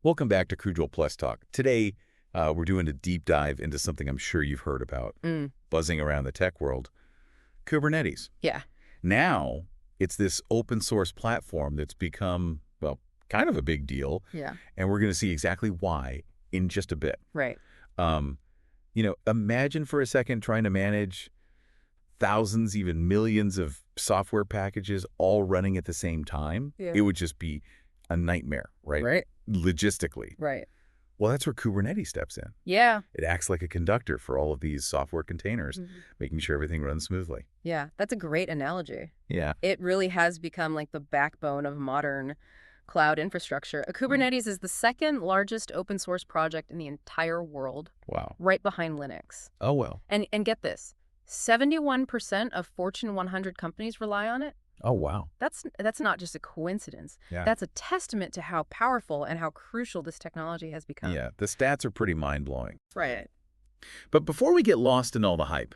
Welcome back to Ctrl+Talk. Today, we're doing a deep dive into something I'm sure you've heard about, buzzing around the tech world, Kubernetes. Yeah. Now, it's this open source platform that's become, well, kind of a big deal. Yeah. And we're going to see exactly why in just a bit. Right. Imagine for a second trying to manage thousands, even millions of software packages all running at the same time. Yeah. It would just be a nightmare, right? Right. Logistically. Right. Well, that's where Kubernetes steps in. Yeah. It acts like a conductor for all of these software containers, making sure everything runs smoothly. Yeah. That's a great analogy. Yeah. It really has become like the backbone of modern cloud infrastructure. Kubernetes is the second largest open source project in the entire world. Wow. Right behind Linux. Oh, well. And get this, 71% of Fortune 100 companies rely on it. Oh, wow. That's not just a coincidence. Yeah. That's a testament to how powerful and how crucial this technology has become. Yeah, the stats are pretty mind-blowing. Right. But before we get lost in all the hype,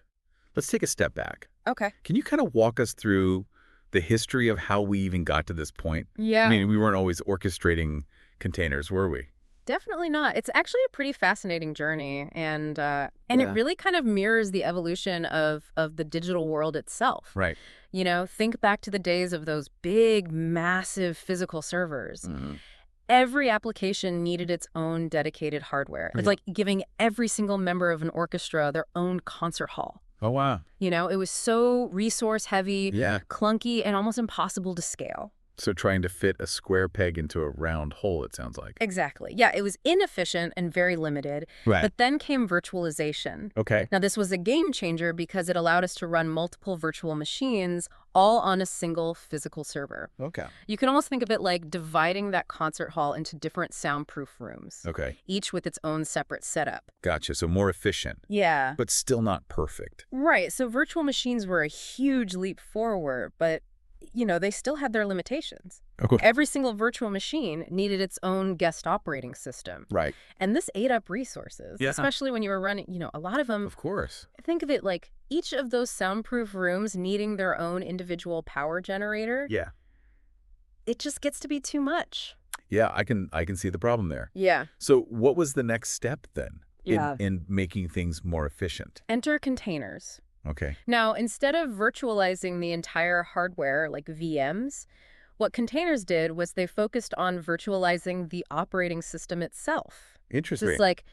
let's take a step back. Okay. Can you kind of walk us through the history of how we even got to this point? Yeah. I mean, we weren't always orchestrating containers, were we? Definitely not. It's actually a pretty fascinating journey, and it really kind of mirrors the evolution of the digital world itself. Right. You know, think back to the days of those big, massive physical servers. Every application needed its own dedicated hardware. It's like giving every single member of an orchestra their own concert hall. Oh, wow. You know, it was so resource heavy, clunky, and almost impossible to scale. So trying to fit a square peg into a round hole, it sounds like. Exactly. Yeah, it was inefficient and very limited. Right. But then came virtualization. Okay. Now, this was a game changer because it allowed us to run multiple virtual machines all on a single physical server. Okay. You can almost think of it like dividing that concert hall into different soundproof rooms. Okay. Each with its own separate setup. Gotcha. So more efficient. Yeah. But still not perfect. Right. So virtual machines were a huge leap forward, but you know, they still had their limitations. Okay. Every single virtual machine needed its own guest operating system. Right. And this ate up resources, especially when you were running, you know, a lot of them. Of course. Think of it like each of those soundproof rooms needing their own individual power generator. Yeah. It just gets to be too much. Yeah, I can see the problem there. Yeah. So what was the next step then Yeah. in making things more efficient? Enter containers. Okay. Now, instead of virtualizing the entire hardware like VMs, what containers did was they focused on virtualizing the operating system itself. Interesting. Just like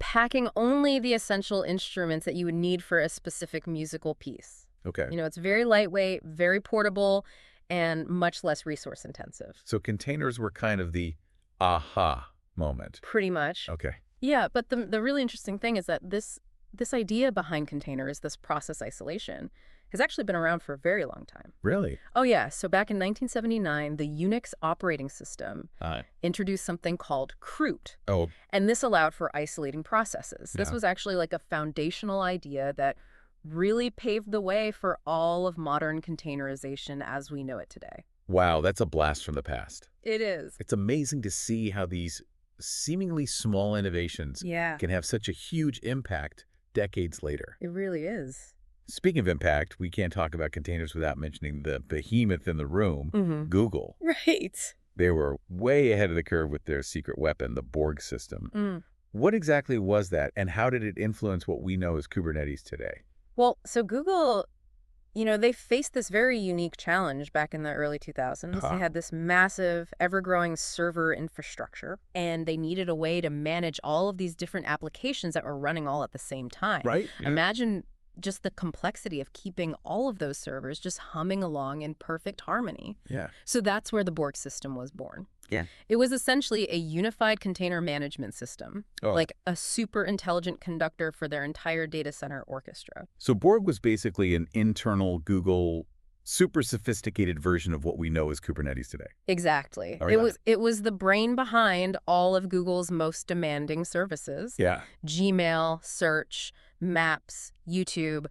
packing only the essential instruments that you would need for a specific musical piece. Okay. You know, it's very lightweight, very portable, and much less resource intensive. So containers were kind of the aha moment. Pretty much. Okay. Yeah, but the really interesting thing is that this idea behind containers, this process isolation, has actually been around for a very long time. Really? Oh, yeah. So back in 1979, the Unix operating system introduced something called Crute. Oh. And this allowed for isolating processes. This was actually like a foundational idea that really paved the way for all of modern containerization as we know it today. Wow, that's a blast from the past. It is. It's amazing to see how these seemingly small innovations can have such a huge impact decades later. It really is. Speaking of impact, we can't talk about containers without mentioning the behemoth in the room, Google. Right. They were way ahead of the curve with their secret weapon, the Borg system. What exactly was that, and how did it influence what we know as Kubernetes today? Well, so Google, you know, they faced this very unique challenge back in the early 2000s. They had this massive, ever-growing server infrastructure, and they needed a way to manage all of these different applications that were running all at the same time. Right. Imagine just the complexity of keeping all of those servers just humming along in perfect harmony. Yeah. So that's where the Borg system was born. Yeah. It was essentially a unified container management system, like a super intelligent conductor for their entire data center orchestra. So Borg was basically an internal Google super sophisticated version of what we know as Kubernetes today. Exactly. Right. It was the brain behind all of Google's most demanding services. Yeah. Gmail, Search, Maps, YouTube,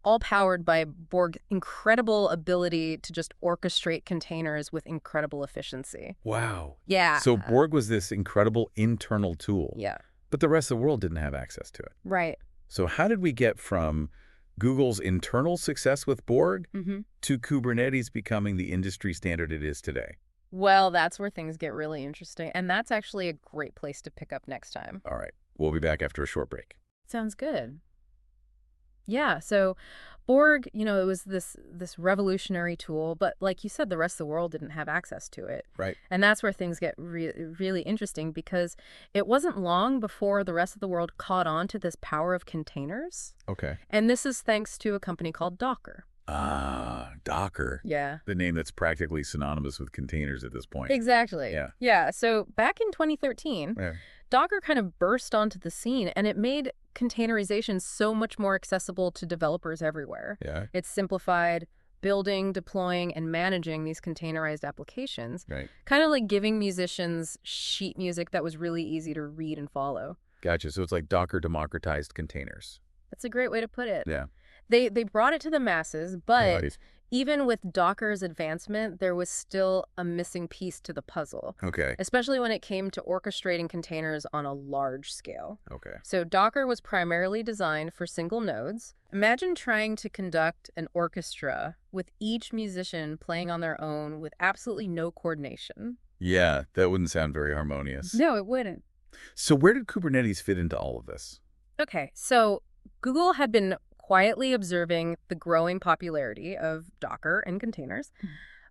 all powered by Borg's incredible ability to just orchestrate containers with incredible efficiency. Wow. Yeah. So Borg was this incredible internal tool. Yeah. But the rest of the world didn't have access to it. Right. So how did we get from Google's internal success with Borg to Kubernetes becoming the industry standard it is today? Well, that's where things get really interesting, and that's actually a great place to pick up next time. All right. We'll be back after a short break. Sounds good. Yeah, so Borg, it was this revolutionary tool, but like you said, the rest of the world didn't have access to it. Right. And that's where things get really interesting, because it wasn't long before the rest of the world caught on to this power of containers. Okay. And this is thanks to a company called Docker. Ah, Docker. Yeah. The name that's practically synonymous with containers at this point. Exactly. Yeah. Yeah, so back in 2013, Yeah. Docker kind of burst onto the scene, and it made containerization so much more accessible to developers everywhere. Yeah. It simplified building, deploying, and managing these containerized applications, Right. kind of like giving musicians sheet music that was really easy to read and follow. Gotcha. So it's like Docker democratized containers. That's a great way to put it. Yeah. They brought it to the masses, but Right. even with Docker's advancement, there was still a missing piece to the puzzle, Okay. especially when it came to orchestrating containers on a large scale. Okay. So Docker was primarily designed for single nodes. Imagine trying to conduct an orchestra with each musician playing on their own with absolutely no coordination. Yeah, that wouldn't sound very harmonious. No, it wouldn't. So where did Kubernetes fit into all of this? Okay, so Google had been quietly observing the growing popularity of Docker and containers,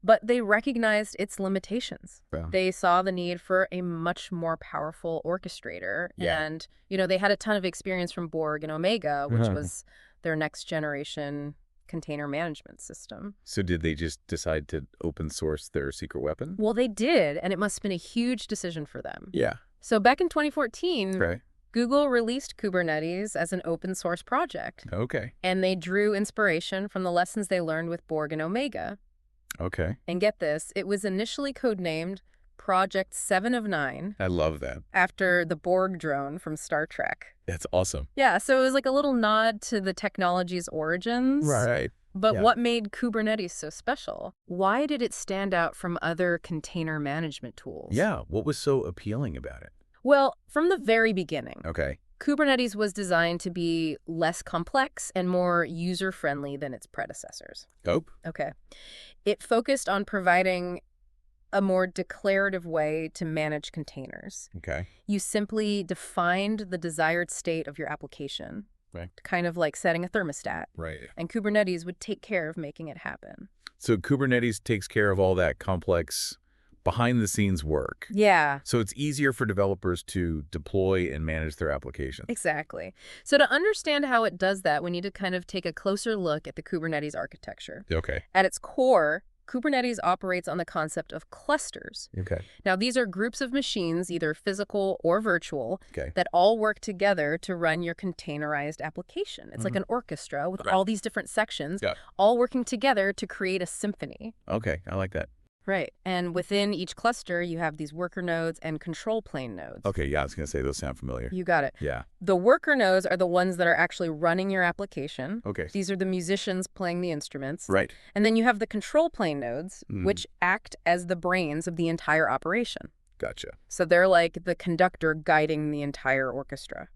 but they recognized its limitations. Wow. They saw the need for a much more powerful orchestrator. Yeah. And, they had a ton of experience from Borg and Omega, which was their next generation container management system. So did they just decide to open source their secret weapon? Well, they did, and it must have been a huge decision for them. Yeah. So back in 2014, Right. Google released Kubernetes as an open source project. Okay. And they drew inspiration from the lessons they learned with Borg and Omega. Okay. And get this, it was initially codenamed Project 7 of 9 I love that. after the Borg drone from Star Trek. That's awesome. Yeah, so it was like a little nod to the technology's origins. Right. But Yeah. what made Kubernetes so special? Why did it stand out from other container management tools? Yeah. What was so appealing about it? Well, from the very beginning, Okay. Kubernetes was designed to be less complex and more user-friendly than its predecessors. Oh. Okay. It focused on providing a more declarative way to manage containers. Okay. You simply defined the desired state of your application, Right. kind of like setting a thermostat, Right. and Kubernetes would take care of making it happen. So Kubernetes takes care of all that complex behind-the-scenes work. Yeah. So it's easier for developers to deploy and manage their applications. Exactly. So to understand how it does that, we need to kind of take a closer look at the Kubernetes architecture. Okay. At its core, Kubernetes operates on the concept of clusters. Okay. Now, these are groups of machines, either physical or virtual, Okay. that all work together to run your containerized application. It's like an orchestra with Right. all these different sections, Yeah. all working together to create a symphony. Okay. I like that. Right. And within each cluster, you have these worker nodes and control plane nodes. Okay. Yeah, I was going to say those sound familiar. You got it. Yeah. The worker nodes are the ones that are actually running your application. Okay. These are the musicians playing the instruments. Right. And then you have the control plane nodes, Mm. which act as the brains of the entire operation. Gotcha. So they're like the conductor guiding the entire orchestra.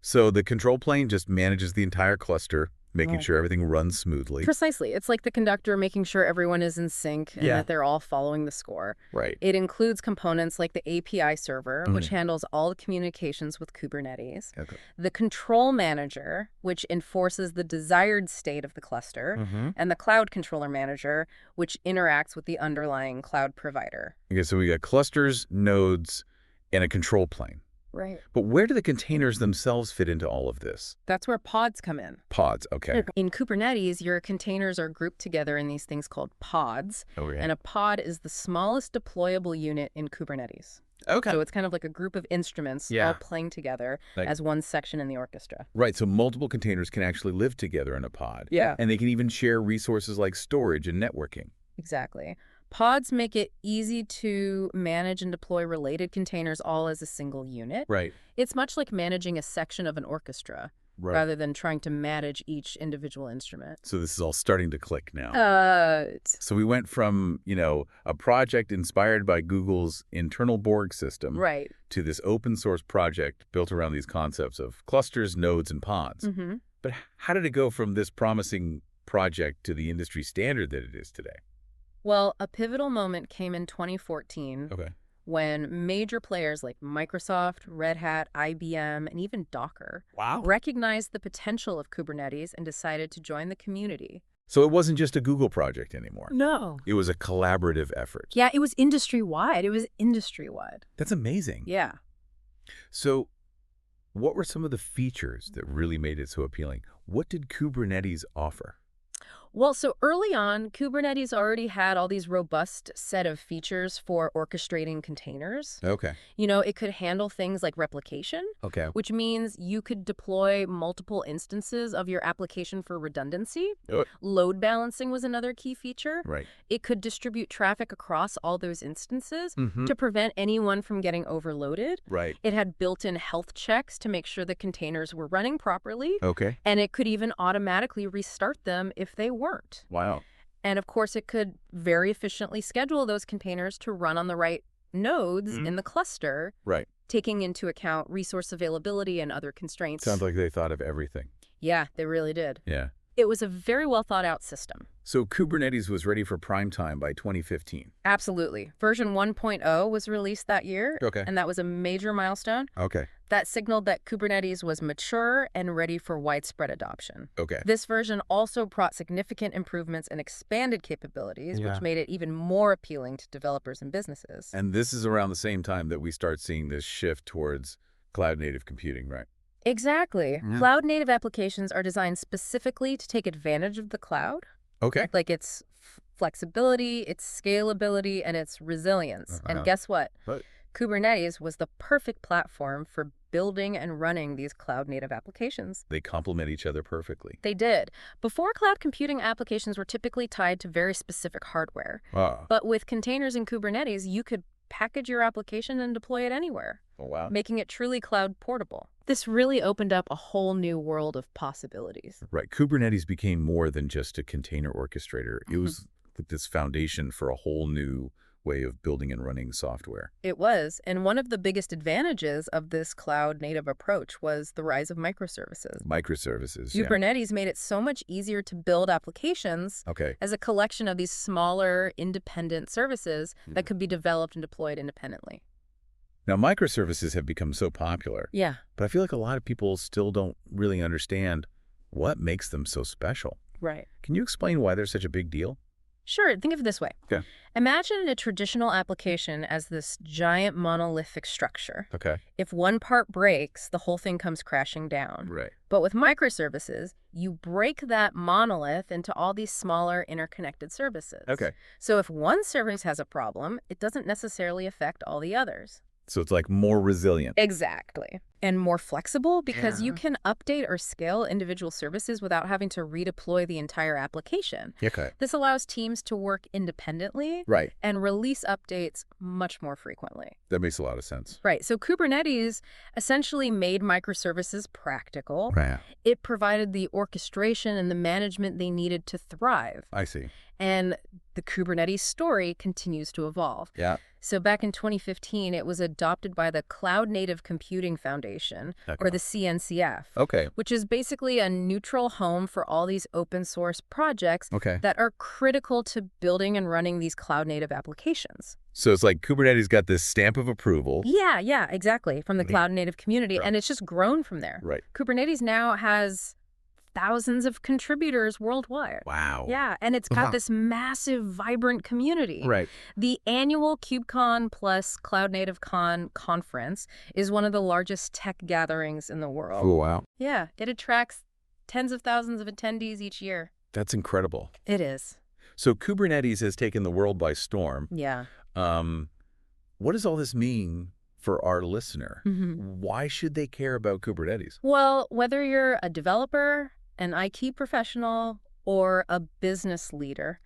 So the control plane just manages the entire cluster, making Right. sure everything runs smoothly. Precisely. It's like the conductor making sure everyone is in sync and Yeah. that they're all following the score. Right. It includes components like the API server, which Okay. handles all the communications with Kubernetes. Okay. The control manager, which enforces the desired state of the cluster. Mm-hmm. And the cloud controller manager, which interacts with the underlying cloud provider. Okay, so we got clusters, nodes, and a control plane. Right. But where do the containers themselves fit into all of this? That's where pods come in. Pods, okay. In Kubernetes, your containers are grouped together in these things called pods. Okay. And a pod is the smallest deployable unit in Kubernetes. Okay. So it's kind of like a group of instruments Yeah. all playing together Like- as one section in the orchestra. Right, so multiple containers can actually live together in a pod. Yeah. And they can even share resources like storage and networking. Exactly. Pods make it easy to manage and deploy related containers all as a single unit. Right. It's much like managing a section of an orchestra Right. rather than trying to manage each individual instrument. So this is all starting to click now. So we went from, a project inspired by Google's internal Borg system Right. to this open source project built around these concepts of clusters, nodes, and pods. Mm-hmm. But how did it go from this promising project to the industry standard that it is today? Well, a pivotal moment came in 2014 Okay. when major players like Microsoft, Red Hat, IBM, and even Docker Wow. recognized the potential of Kubernetes and decided to join the community. So it wasn't just a Google project anymore. No. It was a collaborative effort. Yeah, it was industry-wide. It was industry-wide. That's amazing. Yeah. So what were some of the features that really made it so appealing? What did Kubernetes offer? Well, so early on, Kubernetes already had all these robust set of features for orchestrating containers. Okay. You know, it could handle things like replication, Okay. which means you could deploy multiple instances of your application for redundancy. Load balancing was another key feature. Right. It could distribute traffic across all those instances Mm-hmm. to prevent anyone from getting overloaded. Right. It had built-in health checks to make sure the containers were running properly. Okay. And it could even automatically restart them if they weren't. Wow. And of course, it could very efficiently schedule those containers to run on the right nodes in the cluster, Right. taking into account resource availability and other constraints. Sounds like they thought of everything. Yeah, they really did. Yeah. It was a very well thought out system. So Kubernetes was ready for prime time by 2015. Absolutely. Version 1.0 was released that year, Okay. and that was a major milestone. Okay. That signaled that Kubernetes was mature and ready for widespread adoption. Okay. This version also brought significant improvements and expanded capabilities, Yeah. which made it even more appealing to developers and businesses. And this is around the same time that we start seeing this shift towards cloud-native computing, right? Exactly. Yeah. Cloud-native applications are designed specifically to take advantage of the cloud, Okay. like its flexibility, its scalability, and its resilience. And guess what? What? Kubernetes was the perfect platform for building and running these cloud-native applications. They complement each other perfectly. They did. Before, cloud computing applications were typically tied to very specific hardware. Wow. But with containers and Kubernetes, you could package your application and deploy it anywhere, Oh, wow. making it truly cloud portable. This really opened up a whole new world of possibilities. Right. Kubernetes became more than just a container orchestrator. It was like this foundation for a whole new way of building and running software. It was, and one of the biggest advantages of this cloud-native approach was the rise of microservices. Microservices. Yeah. Kubernetes made it so much easier to build applications Okay. as a collection of these smaller, independent services that could be developed and deployed independently. Now, microservices have become so popular, Yeah. but I feel like a lot of people still don't really understand what makes them so special. Right. Can you explain why they're such a big deal? Sure, think of it this way. Okay. Imagine a traditional application as this giant monolithic structure. Okay. If one part breaks, the whole thing comes crashing down. Right. But with microservices, you break that monolith into all these smaller interconnected services. Okay. So if one service has a problem, it doesn't necessarily affect all the others. So it's like more resilient. Exactly. And more flexible because you can update or scale individual services without having to redeploy the entire application. Okay. This allows teams to work independently Right. and release updates much more frequently. That makes a lot of sense. Right. So Kubernetes essentially made microservices practical. Right. It provided the orchestration and the management they needed to thrive. I see. And the Kubernetes story continues to evolve. Yeah. So back in 2015, it was adopted by the Cloud Native Computing Foundation, or the CNCF, Okay. which is basically a neutral home for all these open source projects Okay. that are critical to building and running these cloud native applications. So it's like Kubernetes got this stamp of approval. Yeah, exactly, from the cloud native community, and it's just grown from there. Right. Kubernetes now has thousands of contributors worldwide. Wow. Yeah, and it's got this massive, vibrant community. Right. The annual KubeCon plus Cloud Native Con conference is one of the largest tech gatherings in the world. Oh, wow. Yeah, it attracts tens of thousands of attendees each year. That's incredible. It is. So Kubernetes has taken the world by storm. Yeah. What does all this mean for our listener? Mm-hmm. Why should they care about Kubernetes? Well, whether you're a developer, an IT professional, or a business leader,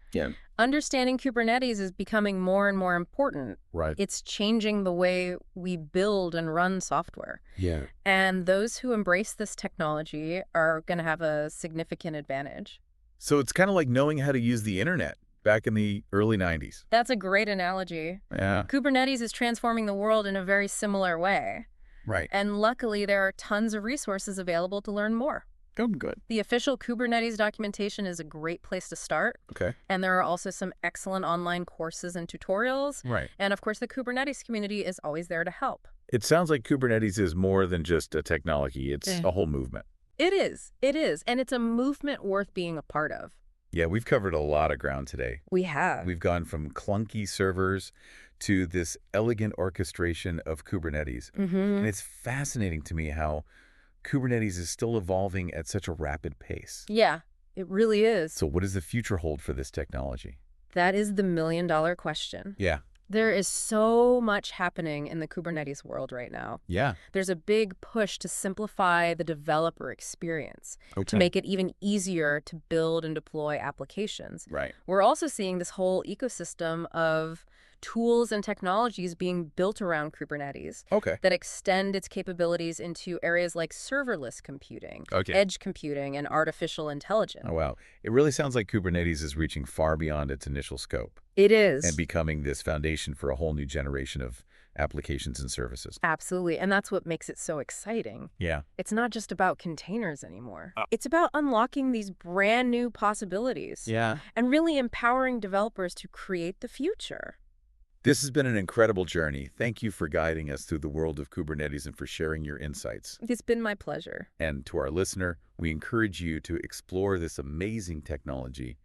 understanding Kubernetes is becoming more and more important. Right. It's changing the way we build and run software. Yeah. And those who embrace this technology are going to have a significant advantage. So it's kind of like knowing how to use the internet back in the early 90s. That's a great analogy. Yeah. Kubernetes is transforming the world in a very similar way. Right. And luckily, there are tons of resources available to learn more. Oh, good. The official Kubernetes documentation is a great place to start. Okay. And there are also some excellent online courses and tutorials. Right. And of course, the Kubernetes community is always there to help. It sounds like Kubernetes is more than just a technology. It's a whole movement. It is. It is. And it's a movement worth being a part of. Yeah, we've covered a lot of ground today. We have. We've gone from clunky servers to this elegant orchestration of Kubernetes. And it's fascinating to me how Kubernetes is still evolving at such a rapid pace. Yeah, it really is. So what does the future hold for this technology? That is the million-dollar question. Yeah. There is so much happening in the Kubernetes world right now. Yeah. There's a big push to simplify the developer experience, to make it even easier to build and deploy applications. Right. We're also seeing this whole ecosystem of tools and technologies being built around Kubernetes that extend its capabilities into areas like serverless computing, edge computing, and artificial intelligence. Oh, wow. It really sounds like Kubernetes is reaching far beyond its initial scope. It is. And becoming this foundation for a whole new generation of applications and services. Absolutely. And that's what makes it so exciting. Yeah. It's not just about containers anymore. It's about unlocking these brand new possibilities. Yeah. And really empowering developers to create the future. This has been an incredible journey. Thank you for guiding us through the world of Kubernetes and for sharing your insights. It's been my pleasure. And to our listener, we encourage you to explore this amazing technology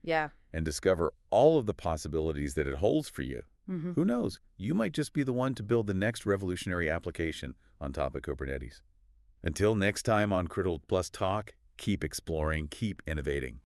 and discover all of the possibilities that it holds for you. Who knows? You might just be the one to build the next revolutionary application on top of Kubernetes. Until next time on Ctrl+Talk, keep exploring, keep innovating.